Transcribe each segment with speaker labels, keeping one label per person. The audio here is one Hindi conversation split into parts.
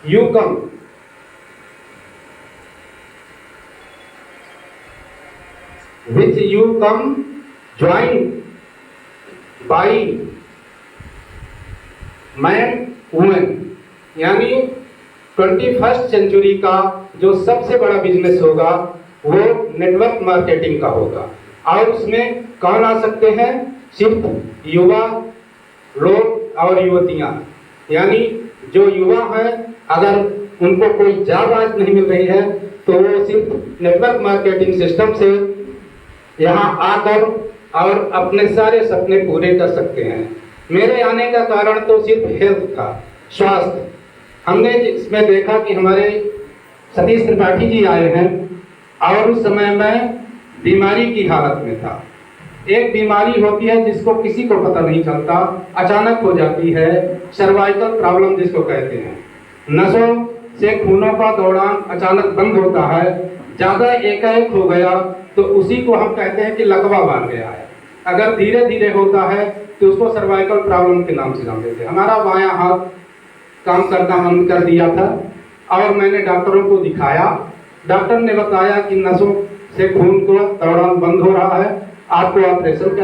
Speaker 1: you come which you come join by man woman, यानी 21st सेंचुरी का जो सबसे बड़ा बिजनेस होगा वो नेटवर्क मार्केटिंग का होगा। और उसमें कौन आ सकते हैं? सिर्फ युवा लोग और युवतियां, यानी जो युवा हैं अगर उनको कोई जॉब आज नहीं मिल रही है तो वो सिर्फ नेटवर्क मार्केटिंग सिस्टम से यहाँ आकर और अपने सारे सपने पूरे कर सकते हैं। मेरे आने का कारण तो सिर्फ हेल्थ था, स्वास्थ्य। हमने इसमें देखा कि हमारे सतीश त्रिपाठी जी आए हैं और उस समय मैं बीमारी की हालत में था। एक बीमारी होती है जिसको किसी को पता नहीं चलता, अचानक हो जाती है, सर्वाइकल प्रॉब्लम जिसको कहते हैं। नसों से खूनों का दौरान अचानक बंद होता है, ज़्यादा एकाएक हो गया तो उसी को हम कहते हैं कि लकवा बांध गया है। अगर धीरे धीरे होता है तो उसको सर्वाइकल प्रॉब्लम के नाम से जानते थे। हमारा बायां हाथ काम करना बंद कर दिया था और मैंने डॉक्टरों को दिखाया। डॉक्टर ने बताया कि नसों से खून का दौरान बंद हो रहा है, आपको ऑपरेशन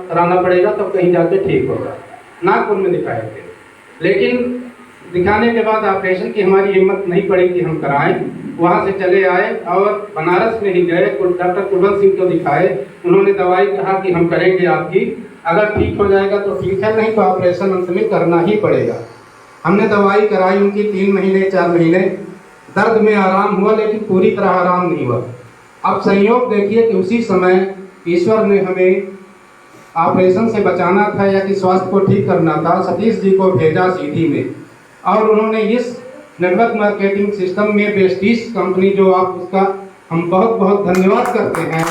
Speaker 1: कराना पड़ेगा, तब कहीं जाके ठीक होगा। नागपुर में दिखाए थे, लेकिन दिखाने के बाद ऑपरेशन की हमारी हिम्मत नहीं पड़ी कि हम कराएं। वहाँ से चले आए और बनारस में ही गए, डॉक्टर कुलवंत सिंह को दिखाए। उन्होंने दवाई कहा कि हम करेंगे आपकी, अगर ठीक हो जाएगा तो ठीक है, नहीं तो ऑपरेशन अंत में करना ही पड़ेगा। हमने दवाई कराई उनकी 3 महीने 4 महीने, दर्द में आराम हुआ लेकिन पूरी तरह आराम नहीं हुआ। अब संयोग देखिए कि उसी समय ईश्वर ने हमें ऑपरेशन से बचाना था या कि स्वास्थ्य को ठीक करना था, सतीश जी को भेजा सीधी में और उन्होंने इस नेटवर्क मार्केटिंग सिस्टम में बेस्टीज कंपनी, जो आप उसका हम बहुत बहुत धन्यवाद करते हैं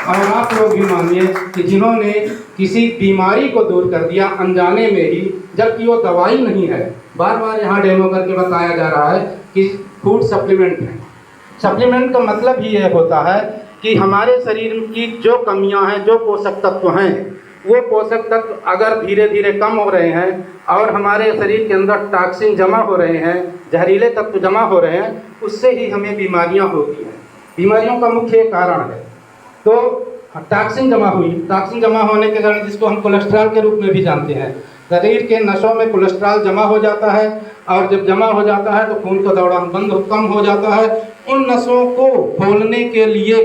Speaker 1: और आप लोग भी मानिए कि जिन्होंने किसी बीमारी को दूर कर दिया अनजाने में ही, जबकि वो दवाई नहीं है। बार बार यहाँ डेमो करके बताया जा रहा है कि फूड सप्लीमेंट है। सप्लीमेंट का मतलब ही यह होता है कि हमारे शरीर की जो कमियां हैं, जो पोषक तत्व हैं, वो पोषक तत्व अगर धीरे धीरे कम हो रहे हैं और हमारे शरीर के अंदर टॉक्सिन जमा हो रहे हैं, जहरीले तत्व जमा हो रहे हैं, उससे ही हमें बीमारियां होती हैं। बीमारियों का मुख्य कारण है तो टॉक्सिन जमा हुई। टॉक्सिन जमा होने के कारण, जिसको हम कोलेस्ट्रॉल के रूप में भी जानते हैं, शरीर के नसों में कोलेस्ट्रॉल जमा हो जाता है और जब जमा हो जाता है तो खून का दौरान कम हो जाता है। उन नसों को खोलने के लिए